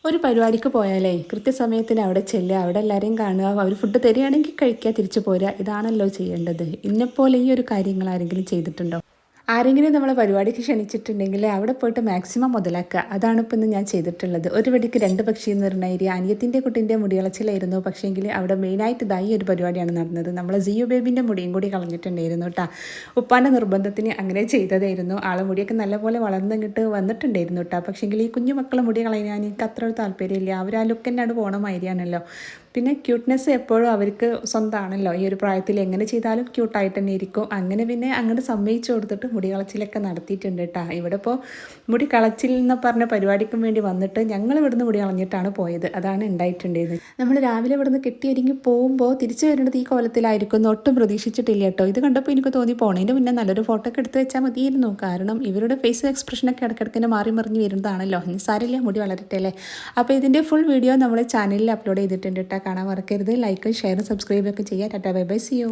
ഒരു പരിപാടിക്ക് പോയാലേ കൃത്യസമയത്തിന് അവിടെ ചെല്ലുക, അവിടെ എല്ലാവരെയും കാണുക, അവർ ഫുഡ് തരികയാണെങ്കിൽ കഴിക്കുക, തിരിച്ചു പോരുക. ഇതാണല്ലോ ചെയ്യേണ്ടത്. ഇന്നെപ്പോലെ ഈ ഒരു കാര്യങ്ങൾ ആരെങ്കിലും ചെയ്തിട്ടുണ്ടോ? ആരെങ്കിലും നമ്മളെ പരിപാടിക്ക് ക്ഷണിച്ചിട്ടുണ്ടെങ്കിൽ അവിടെ പോയിട്ട് മാക്സിമം മുതലാക്കുക. അതാണ് ഇപ്പം ഇന്ന് ഞാൻ ചെയ്തിട്ടുള്ളത്. ഒരു വെടിക്ക് രണ്ട് പക്ഷി എന്ന് പറഞ്ഞ അനിയത്തിൻ്റെ കുട്ടീൻ്റെ മുടികളച്ചിലായിരുന്നു. പക്ഷേങ്കിൽ അവിടെ മെയിനായിട്ട് ഇതായി ഒരു പരിപാടിയാണ് നടന്നത്. നമ്മളെ ജിയോ ബേബിൻ്റെ മുടിയും കൂടി കളഞ്ഞിട്ടുണ്ടായിരുന്നു കേട്ടോ. ഉപ്പാൻ്റെ നിർബന്ധത്തിന് അങ്ങനെ ചെയ്തതായിരുന്നു. ആളെ മുടിയൊക്കെ നല്ലപോലെ വളർന്നിട്ട് വന്നിട്ടുണ്ടായിരുന്നു കേട്ടോ. പക്ഷേങ്കിൽ ഈ കുഞ്ഞു മക്കളെ മുടി കളയാൻ എനിക്ക് അത്ര ഒരു താല്പര്യമില്ല. അവർ ആ ലുക്ക് തന്നെയാണ് പോണ മാതിരിയാണല്ലോ. പിന്നെ ക്യൂട്ട്നെസ് എപ്പോഴും അവർക്ക് സ്വന്തമാണല്ലോ. ഈ ഒരു പ്രായത്തിൽ എങ്ങനെ ചെയ്താലും ക്യൂട്ടായിട്ട് തന്നെ ഇരിക്കും. അങ്ങനെ പിന്നെ അങ്ങോട്ട് സമ്മതിച്ചു കൊടുത്തിട്ട് മുടി കളച്ചിലൊക്കെ നടത്തിയിട്ടുണ്ട് കേട്ടോ. ഇവിടെ ഇപ്പോൾ മുടി കളച്ചിൽ എന്ന് പറഞ്ഞ പരിപാടിക്കും വേണ്ടി വന്നിട്ട് ഞങ്ങൾ ഇവിടുന്ന് മുടി കളഞ്ഞിട്ടാണ് പോയത്. അതാണ് ഉണ്ടായിട്ടുണ്ടായിരുന്നത്. നമ്മൾ രാവിലെ ഇവിടുന്ന് കെട്ടിയൊരുങ്ങി പോകുമ്പോൾ തിരിച്ചു വരുന്നത് ഈ കോലത്തിലായിരിക്കും എന്ന് ഒട്ടും പ്രതീക്ഷിച്ചിട്ടില്ല കേട്ടോ. ഇത് കണ്ടപ്പോൾ എനിക്ക് തോന്നി പോണതിൻ്റെ മുന്നേ നല്ലൊരു ഫോട്ടോ ഒക്കെ എടുത്ത് വെച്ചാൽ മതിയായിരുന്നു. കാരണം ഇവരുടെ ഫേസ് എക്സ്പ്രഷനൊക്കെ ഇടയ്ക്കിടയ്ക്ക് മാറി മറിഞ്ഞ് വരുന്നതാണല്ലോ. സാരമില്ല, മുടി വളരട്ടെ അല്ലേ. അപ്പോൾ ഇതിൻ്റെ ഫുൾ വീഡിയോ നമ്മൾ ചാനലിൽ അപ്ലോഡ് ചെയ്തിട്ടുണ്ട് കേട്ടോ. കാണാൻ മറക്കരുത്. ലൈക്കും ഷെയറും സബ്സ്ക്രൈബൊക്കെ ചെയ്യുക. Tata bye bye, see U.